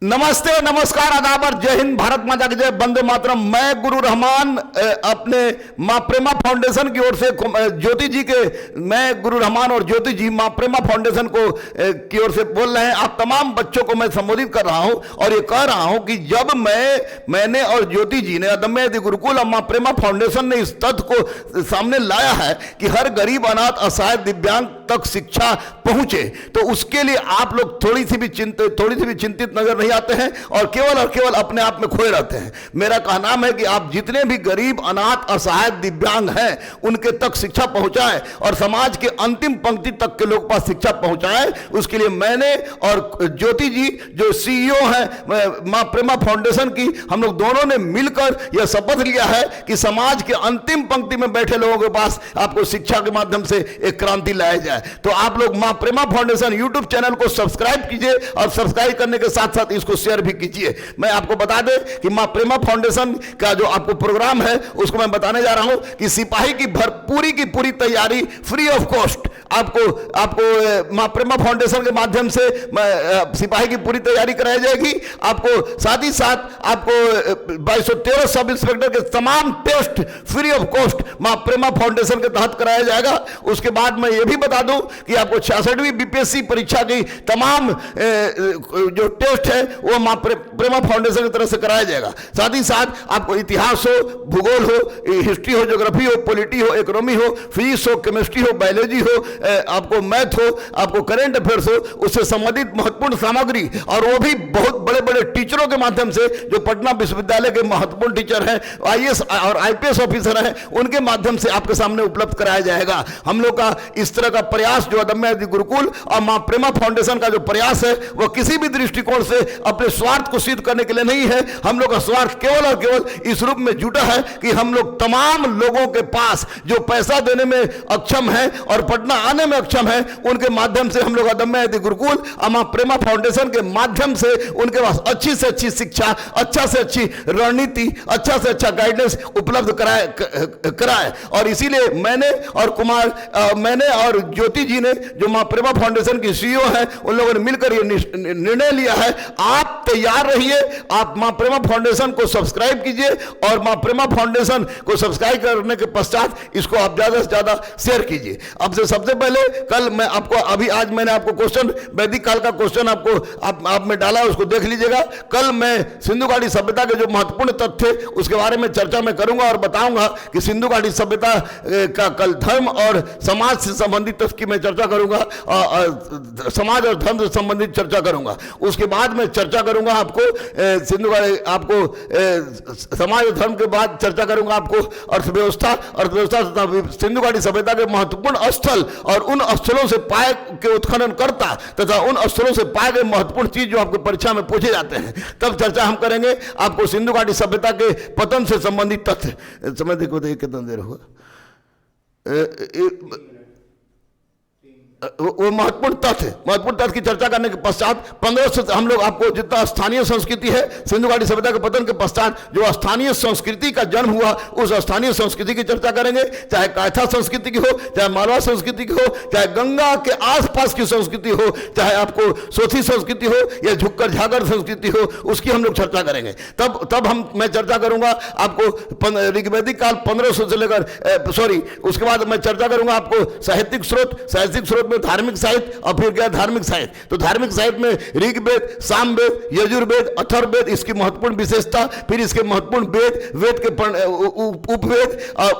नमस्ते, नमस्कार, आदाब और जय हिंद, भारत माता की जय, वंदे मातरम। मैं गुरु रहमान अपने माँ प्रेमा फाउंडेशन की ओर से ज्योति जी के, मैं गुरु रहमान और ज्योति जी माँ प्रेमा फाउंडेशन को की ओर से बोल रहे हैं। आप तमाम बच्चों को मैं संबोधित कर रहा हूं और ये कह रहा हूं कि जब मैंने और ज्योति जी ने अदम्य गुरुकुल और माँ प्रेमा फाउंडेशन ने इस तथ्य को सामने लाया है कि हर गरीब, अनाथ, असहाय, दिव्यांग तक शिक्षा पहुंचे, तो उसके लिए आप लोग थोड़ी सी भी चिंतित नजर नहीं आते हैं और केवल अपने आप में खोए रहते हैं। मेरा कहना है कि आप जितने भी गरीब, अनाथ, असहाय, दिव्यांग हैं उनके तक शिक्षा पहुंचाएं और समाज के अंतिम पंक्ति तक के लोग पास शिक्षा पहुंचाएं। उसके लिए मैंने और ज्योति जी जो सीईओ हैं मां प्रेमा फाउंडेशन की, हम लोग दोनों ने मिलकर यह शपथ लिया है कि समाज के अंतिम पंक्ति में बैठे लोगों के पास आपको शिक्षा के माध्यम से एक क्रांति लाया जाए। तो आप लोग मां प्रेमा फाउंडेशन यूट्यूब चैनल को सब्सक्राइब कीजिए और सब्सक्राइब करने के साथ साथ इसको शेयर भी कीजिए। मैं आपको बता दें कि मां प्रेमा फाउंडेशन का जो आपको प्रोग्राम है उसको मैं बताने जा रहा हूं कि सिपाही की पूरी तैयारी फ्री ऑफ कॉस्ट आपको मां प्रेमा फाउंडेशन के माध्यम से सिपाही की पूरी तैयारी कराई जाएगी। आपको साथ ही साथ आपको 2213 सब इंस्पेक्टर के तमाम टेस्ट फ्री ऑफ कॉस्ट मां प्रेमा फाउंडेशन के तहत कराया जाएगा। उसके बाद मैं ये भी बता दूं कि आपको 66वीं बीपीएससी परीक्षा की तमाम जो टेस्ट है वो मां प्रेमा फाउंडेशन की तरफ से कराया जाएगा। साथ ही साथ आपको इतिहास हो, भूगोल हो, हिस्ट्री हो, ज्योग्राफी हो, पॉलिटी हो, इकोनॉमी हो, फिजिक्स हो, केमिस्ट्री हो, बायोलॉजी हो, आपको मैथ हो, आपको करंट अफेयर्स हो, उससे संबंधित महत्वपूर्ण सामग्री, और वो भी बहुत बड़े बड़े टीचरों के माध्यम से जो पटना विश्वविद्यालय के महत्वपूर्ण टीचर हैं, आईएएस और आईपीएस ऑफिसर हैं, उनके माध्यम से आपके सामने उपलब्ध कराया जाएगा। हम लोग का इस तरह का प्रयास जो अदम्य गुरुकुल और मां प्रेमा फाउंडेशन का जो प्रयास है वह किसी भी दृष्टिकोण से अपने स्वार्थ को सिद्ध करने के लिए नहीं है। हम लोग का स्वार्थ केवल और केवल इस रूप में जुटा है कि हम लोग तमाम लोगों के पास जो पैसा देने में अक्षम है और पटना आने में अक्षम है, उनके माध्यम से हम लोग अदम्य गुरुकुल और मां प्रेमा फाउंडेशन के माध्यम से उनके पास अच्छी से अच्छी शिक्षा, अच्छा से अच्छी रणनीति, अच्छा से अच्छा गाइडेंस उपलब्ध कराए। और इसीलिए मैंने और ज्योति जी ने जो मां प्रेमा फाउंडेशन की सीईओ है, उन लोगों ने मिलकर यह निर्णय लिया है। आप तैयार रहिए, आप मां प्रेमा फाउंडेशन को सब्सक्राइब कीजिए और मां प्रेमा फाउंडेशन को सब्सक्राइब करने के पश्चात इसको आप ज्यादा से ज्यादा शेयर कीजिए। अब से सबसे पहले कल मैं आपको आज मैंने आपको क्वेश्चन, वैदिक काल का क्वेश्चन आपको आप में डाला, उसको देख लीजिएगा। कल मैं सिंधु घाटी सभ्यता के जो महत्वपूर्ण तथ्य उसके बारे में चर्चा में करूंगा और बताऊंगा कि सिंधु घाटी सभ्यता का कल धर्म और समाज से संबंधित तथ्य की मैं चर्चा करूंगा, समाज और धर्म से संबंधित चर्चा करूंगा। उसके बाद मैं चर्चा करूंगा आपको समाज और धर्म के बाद चर्चा करूंगा आपको अर्थव्यवस्था तथा सिंधु घाटी सभ्यता के महत्वपूर्ण स्थल और उन स्थलों से पाए के उत्खनन करता तथा उन स्थलों से पाए गए महत्वपूर्ण चीज जो आपको परीक्षा में पूछे जाते हैं, तब चर्चा हम करेंगे। आपको सिंधु घाटी सभ्यता के पतन से संबंधित तथ्य, समय देखो कितना देर हुआ, वो महत्वपूर्ण तथ्य की चर्चा करने के पश्चात 15 से हम लोग आपको जितना स्थानीय संस्कृति है, सिंधु घाटी सभ्यता के पतन के पश्चात जो स्थानीय संस्कृति का जन्म हुआ, उस स्थानीय संस्कृति की चर्चा करेंगे। चाहे कायथा संस्कृति की हो, चाहे मालवा संस्कृति की हो, चाहे गंगा के आसपास की संस्कृति हो, चाहे आपको सोथी संस्कृति हो या झुक्कर झागर संस्कृति हो, उसकी हम लोग चर्चा करेंगे। तब मैं चर्चा करूंगा आपको ऋग्वैदिक काल 1500 से लेकर उसके बाद मैं चर्चा करूंगा आपको साहित्यिक स्रोत में धार्मिक साहित्य और फिर गया धार्मिक साहित्य। तो धार्मिक साहित्य में ऋग्वेद, सामवेद, यजुर्वेद, अथर्ववेद, इसकी महत्वपूर्ण विशेषता, फिर इसके महत्वपूर्ण वेद के उपवेद, और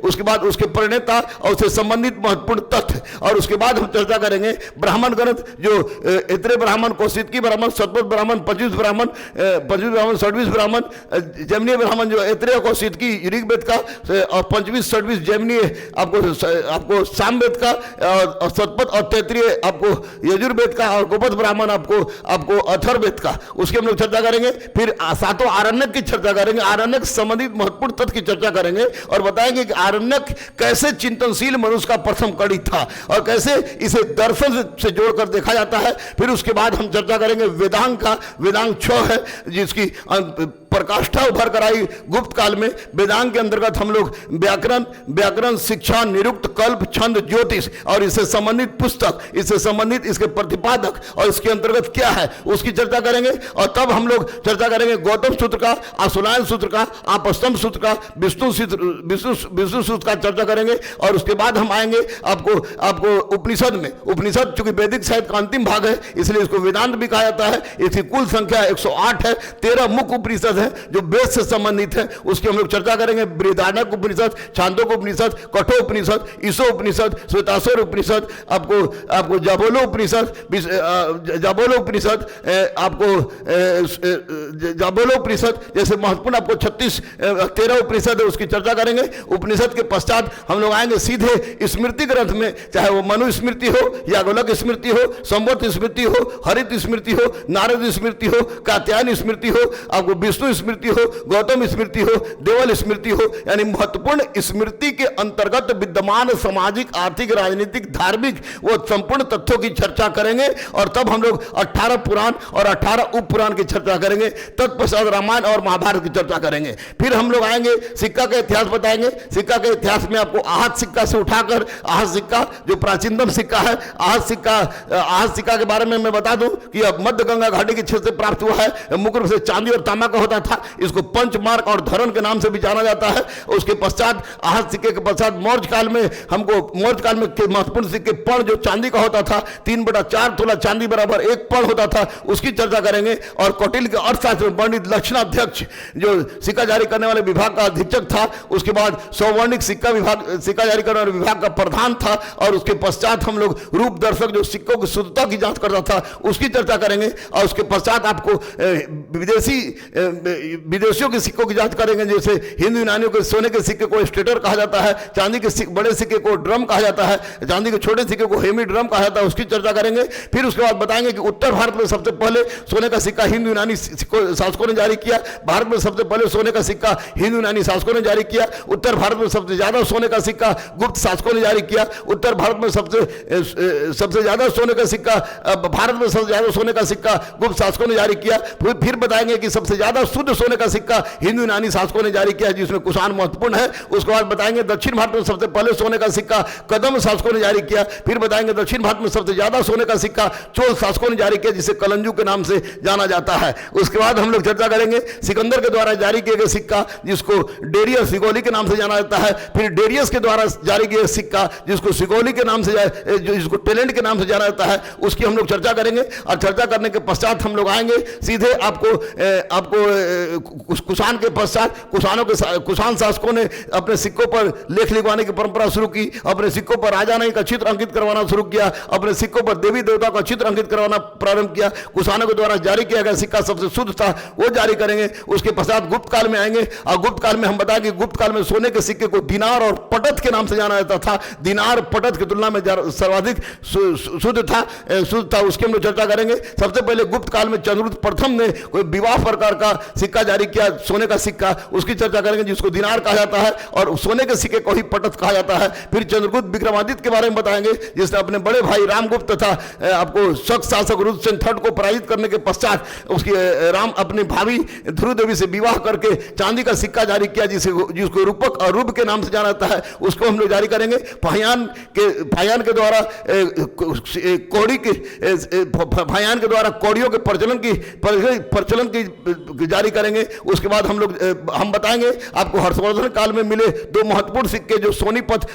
उसके बाद उसके प्रणेता और उससे संबंधित महत्वपूर्ण तथ्य, और उसके बाद हम चर्चा करेंगे ब्राह्मण ग्रंथ जो इतरे ब्राह्मण, कौशिकी ब्राह्मण, शतपथ ब्राह्मण, 25 ब्राह्मण, 26 ब्राह्मण, जैमिनीय ब्राह्मण जो इतरे कौशिकी ऋग्वेद का, और 25 26 जैमिनीय आपको सामवेद का, और शतपथ और तैतरीय आपको यजुर्वेद का, और गोपथ ब्राह्मण आपको अथर्ववेद का, उसकी हम लोग चर्चा करेंगे। फिर सातों आरण्यक की चर्चा करेंगे, आरण्यक संबंधित महत्वपूर्ण तथ्य की चर्चा करेंगे और बताएंगे कि आरण्यक कैसे चिंतनशील मनुष्य का प्रथम कड़ी था और कैसे इसे दर्शन से जोड़कर देखा जाता है। फिर उसके बाद हम चर्चा करेंगे वेदांग का, वेदांग 6 है जिसकी प्रकाष्ठा उभर कर आई गुप्त काल में। वेदांग के अंतर्गत हम लोग व्याकरण, शिक्षा, निरुक्त, कल्प, छंद, ज्योतिष और इससे संबंधित पुस्तक, इससे संबंधित इसके प्रतिपादक और इसके अंतर्गत क्या है उसकी चर्चा करेंगे। और तब हम लोग चर्चा करेंगे गौतम सूत्र का, आशुलायन सूत्र का, आपस्तंभ सूत्र का, विष्णु सूत्र का चर्चा करेंगे। और उसके बाद हम आएंगे आपको उपनिषद में। उपनिषद चूंकि वैदिक साहित्य का अंतिम भाग है इसलिए इसको वेदांत भी कहा जाता है। इसकी कुल संख्या 108 है। 13 मुख्य उपनिषद है जो वेद से संबंधित है, उसकी हम लोग चर्चा करेंगे। बृहदारण्यक उपनिषद, छांदोग्य उपनिषद, कठोपनिषद, ईशो उपनिषद, श्वेताश्वर उपनिषद, आपको जाबोलो उपनिषद, जाबोलो उपनिषद जैसे महत्वपूर्ण आपको 13 उपनिषद है उसकी चर्चा करेंगे। उपनिषद के पश्चात हम लोग आएंगे सीधे स्मृति ग्रंथ में, चाहे वो मनु स्मृति हो, याज्ञवल्क्य स्मृति हो, संवत स्मृति हो, हरित स्मृति हो, नारद स्मृति हो, कात्यायन स्मृति हो, आपको विष्णु स्मृति हो, गौतम स्मृति हो, देवल स्मृति हो, यानी महत्वपूर्ण स्मृति के अंतर्गत विद्यमान सामाजिक, आर्थिक, राजनीतिक, धार्मिक वो संपूर्ण तथ्यों की चर्चा करेंगे। और तब हम लोग 18 पुराण और 18 उप पुराण की चर्चा करेंगे। तत्पश्चात रामायण और महाभारत की चर्चा करेंगे। फिर हम लोग आएंगे सिक्का का इतिहास बताएंगे। सिक्का के इतिहास में आपको आहत सिक्का से उठाकर, आहत सिक्का जो प्राचीनतम सिक्का है, आहत सिक्का के बारे में मैं बता दूं कि अब मध्य गंगा घाटी के क्षेत्र से प्राप्त हुआ है। मुख्य रूप से चांदी और तांबा का होता था। इसको पंचमार्क और धरन के नाम से भी जाना जाता है। उसके पश्चात आहत सिक्के के पश्चात मौर्य काल में महत्वपूर्ण सिक्के पण जो चांदी का होता था, 3/4 तोला चांदी बराबर 1 पण होता था, उसकी चर्चा करेंगे। और कौटिल्य के अर्थशास्त्र में पंडित लक्षणाध्यक्ष जो सिक्का जारी करने वाले विभाग का अधीक्षक था, उसके बाद सौवर्णिक सिक्का जारी करने वाले विभाग का प्रधान था। और उसके पश्चात हम लोग रूप दर्शक जो सिक्कों की शुद्धता की जांच करता था उसकी चर्चा करेंगे। और उसके पश्चात आपको विदेशियों के सिक्कों की जांच करेंगे। जैसे हिंदू यूनानियों के सोने के सिक्के को स्टेटर कहा जाता है, चांदी के बड़े सिक्के को ड्रम कहा जाता है, चांदी के छोटे सिक्के को हेमी ड्रम कहा जाता है, उसकी चर्चा करेंगे। फिर उसके बाद बताएंगे कि उत्तर भारत में सबसे पहले सोने का सिक्का हिंदू यूनानी शासकों ने जारी किया। भारत में सबसे पहले सोने का सिक्का हिंदू यूनानी शासकों ने जारी किया। उत्तर भारत में सबसे ज्यादा सोने का सिक्का गुप्त शासकों ने जारी किया। उत्तर भारत में सबसे ज्यादा सोने का सिक्का भारत में सबसे ज्यादा सोने का सिक्का गुप्त शासकों ने जारी किया। फिर बताएंगे कि सबसे ज्यादा शुद्ध सोने का सिक्का हिंदू यूनानी शासकों ने जारी किया, जिसमें कुषाण महत्वपूर्ण है। उसके बाद बताएंगे दक्षिण भारत में सबसे पहले सोने का सिक्का कदम शासकों ने जारी किया। फिर बताएंगे दक्षिण भारत में सबसे ज्यादा सोने का सिक्का चोल शासकों ने जारी किया, जिसे कलंजू के नाम से जाना जाता है। उसके बाद हम लोग चर्चा करेंगे सिकंदर के द्वारा जारी किए गए सिक्का जिसको डेरियस सिगोली के नाम से जाना जाता है। फिर डेरियस के द्वारा जारी किए सिक्का जिसको सिगोली के नाम से जिसको टैलेंट के नाम से जाना जाता है, उसकी हम लोग चर्चा करेंगे। और चर्चा करने के पश्चात हम लोग आएंगे सीधे आपको कुषाण के पश्चात कुषाण शासकों ने अपने सिक्कों पर लेख लिखवाने की परंपरा शुरू की। अपने सिक्कों पर राजा नहीं का चित्र अंकित करवाना शुरू किया। अपने सिक्कों पर देवी देवता का चित्र अंकित करवाना प्रारंभ किया। कुषाणों के द्वारा जारी किया गया सिक्का सबसे शुद्ध था, वो जारी करेंगे। उसके पश्चात गुप्त काल में आएंगे और गुप्त काल में हम बताएंगे गुप्त काल में सोने के सिक्के को दिनार और पटत के नाम से जाना जाता था। दिनार पटत की तुलना में सर्वाधिक शुद्ध था, उसकी हम लोग चर्चा करेंगे। सबसे पहले गुप्त काल में चंद्रगुप्त प्रथम ने कोई विवाह प्रकार का सिक्का जारी किया, सोने का सिक्का, उसकी चर्चा करेंगे, जिसको दिनार कहा जाता है और सोने के सिक्के को ही पटत कहा जाता है। फिर चंद्रगुप्त विक्रमादित्य के बारे में बताएंगे, जिसने अपने बड़े भाई रामगुप्त तथा आपको शक शासक रुद्रसेन III को पराजित करने के पश्चात उसकी राम अपनी भाभी ध्रुव देवी से विवाह करके चांदी का सिक्का जारी किया, जिसको रूपक और रूप के नाम से जाना जाता है, उसको हम लोग जारी करेंगे। फायान के द्वारा फायान के द्वारा कौड़ियों के प्रचलन की जारी करेंगे। उसके बाद हम बताएंगे आपको हर्षवर्धन काल में मिले 2 महत्वपूर्ण सिक्के जो सोनीपत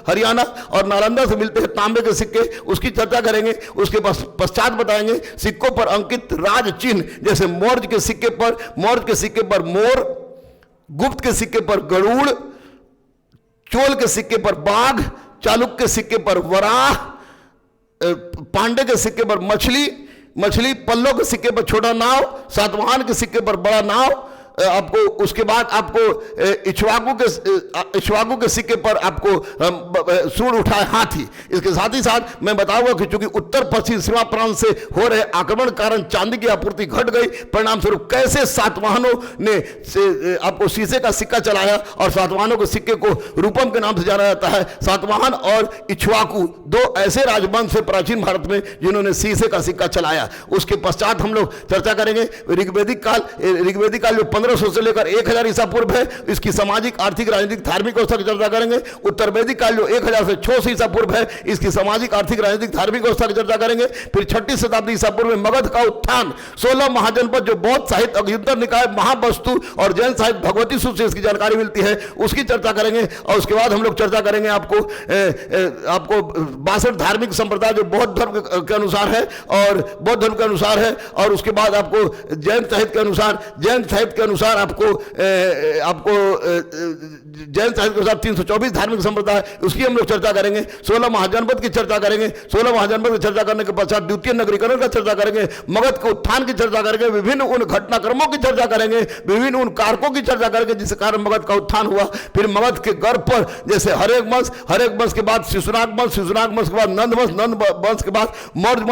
हरियाणा और नालंदा से मिलते हैं, तांबे के सिक्के, उसकी चर्चा करेंगे। उसके पश्चात बताएंगे सिक्कों पर अंकित राज चिन्ह, जैसे मौर्य के सिक्के पर मोर, गुप्त के सिक्के पर गरुड़, चोल के सिक्के पर बाघ, चालुक्य के सिक्के पर वराह, पांडे के सिक्के पर मछली, पल्लव के सिक्के पर छोटा नाव, सातवाहन के सिक्के पर बड़ा नाव, आपको उसके बाद आपको इक्ष्वाकु के सिक्के पर आपको सूंड उठाए हाथी। इसके साथ ही साथ मैं बताऊंगा कि चूंकि उत्तर पश्चिम सीमा प्रांत से हो रहे आक्रमण कारण चांदी की आपूर्ति घट गई, परिणाम स्वरूप कैसे सातवाहनों ने आपको शीशे का सिक्का चलाया, और सातवाहनों के सिक्के को रूपम के नाम से जाना जाता है। सातवाहन और इक्ष्वाकु दो ऐसे राजवंश से प्राचीन भारत में जिन्होंने शीशे का सिक्का चलाया। उसके पश्चात हम लोग चर्चा करेंगे ऋग्वेदिक काल जो 1500 से लेकर 1000 ईसा पूर्व है, इसकी सामाजिक, आर्थिक, राजनीतिक, धार्मिक व्यवस्था की चर्चा करेंगे। उत्तर वैदिक काल जो 1000 से 600 ईसा पूर्व है, इसकी सामाजिक, आर्थिक, राजनीतिक, धार्मिक व्यवस्था की चर्चा करेंगे। फिर 6ठी शताब्दी ईसा पूर्व में मगध का उत्थान, 16 महाजनपद जो बौद्ध साहित्य, अग्युत्तर निकाय, महावस्तु और जैन साहित्य भगवती सूत्र से इसकी जानकारी मिलती है, उसकी चर्चा करेंगे। और उसके बाद हम लोग चर्चा करेंगे आपको 62 धार्मिक संप्रदाय जो बौद्ध धर्म के अनुसार है और बौद्ध धर्म के अनुसार है, और उसके बाद आपको जैन साहित्य के अनुसार आपको जैन साहित्य के अनुसार 324 धार्मिक संप्रदाय, उसकी हम लोग चर्चा करेंगे। 16 महाजनपद की चर्चा करेंगे। 16 महाजनपद की चर्चा करने के पश्चात द्वितीय नगरीकरण का चर्चा करेंगे, मगध के उत्थान की चर्चा करेंगे, विभिन्न उन घटनाक्रमों की चर्चा करेंगे, विभिन्न उन कारकों की चर्चा करेंगे जिसके कारण मगध का उत्थान हुआ। फिर मगध के गर्भ पर जैसे हरेक वंश के बाद शिशुनाग वंश के बाद नंद वंश के बाद मौर्य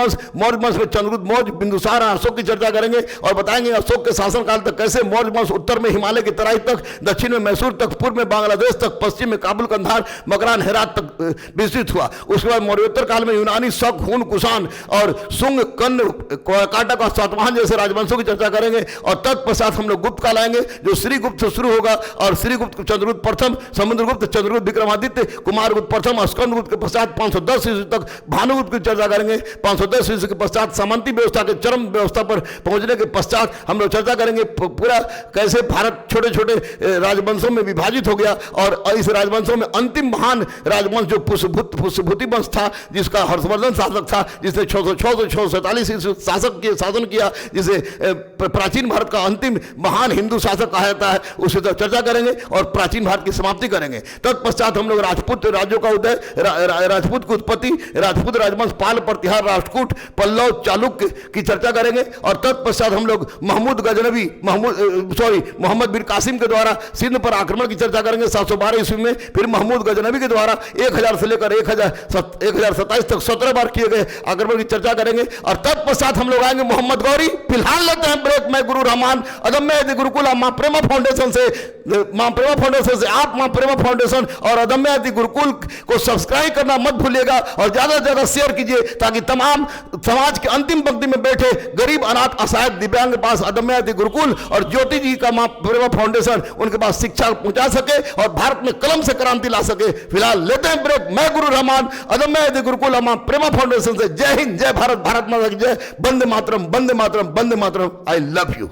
वंश में चंद्रगुप्त मौर्य, बिंदुसार, अशोक की चर्चा करेंगे और बताएंगे अशोक के शासनकाल तक कैसे मौर्य वंश उत्तर में हिमालय की तराई तक, दक्षिण में मैसूर तक, पूर्व में बांग्लादेश तक, पश्चिम में काबुल, कंधार, मकरान, हेरात तक विस्तृत हुआ। उसके बाद मौर्योत्तर काल में यूनानी, शक, हुन, कुषाण और शुंग, कन्न, काटक और सातवाहन जैसे राजवंशों की चर्चा करेंगे। और तत्पश्चात हम लोग गुप्त काल आएंगे जो श्रीगुप्त से शुरू होगा, और श्रीगुप्त, चंद्रगुप्त प्रथम, समुद्रगुप्त, चंद्रगुप्त, विक्रमादित्य, कुमारगुप्त प्रथम और स्कंदगुप्त के पश्चात 510 ईस्वी तक भानुगुप्त की चर्चा करेंगे। 510 ईस्वी के पश्चात सामंती व्यवस्था के चरम व्यवस्था पर पहुंचने के पश्चात हम लोग चर्चा करेंगे पूरा कैसे भारत छोटे छोटे राजवंशों में विभाजित हो गया, और इस राजवंशों में अंतिम महान राजवंश जो पुष्यभूति वंश था, जिसका हर्षवर्धन शासक था, जिसने 647 ईस्वी शासन किया, जिसे प्राचीन भारत का अंतिम महान हिंदू शासक कहा जाता है, उससे तो चर्चा करेंगे और प्राचीन भारत की समाप्ति करेंगे। तत्पश्चात हम लोग राजपूत राज्यों का उदय, राजपूत की उत्पत्ति, राजपूत राजवंश, पाल, प्रतिहार, राष्ट्रकूट, पल्लव, चालुक्य की चर्चा करेंगे। और तत्पश्चात हम लोग मोहम्मद बिन कासिम के द्वारा सिंध पर आक्रमण की चर्चा करेंगे 712 ईस्वी में। फिर महमूद गजनबी के द्वारा 1000 से लेकर 1027 तक 17 बार किए गए आक्रमण की चर्चा करेंगे। और तत्पश्चात हम लोग आएंगे मोहम्मद गौरी। फिलहाल लेते हैं ब्रेक। मैं गुरु रहमान, अदम्य गुरुकुल, मां प्रेमा फाउंडेशन से आप मां प्रेमा फाउंडेशन और अदम्य गुरुकुल को सब्सक्राइब करना मत भूलिएगा, और ज्यादा से ज्यादा शेयर कीजिए ताकि तमाम समाज के अंतिम पंक्ति में बैठे गरीब, अनाथ, असहाय, दिव्यांग के पास अदम्य गुरुकुल और ज्योति जी का मां प्रेमा फाउंडेशन उनके पास शिक्षा पहुंचा सके और भारत में कलम से क्रांति ला सके। फिलहाल लेते हैं ब्रेक। मैं गुरु रहमान, अदम्य गुरुकुल, मां प्रेमा फाउंडेशन से। जय हिंद, जय भारत, भारत माता की जय। वंदे मातरम, वंदे मातरम, वंदे मातरम। I love you.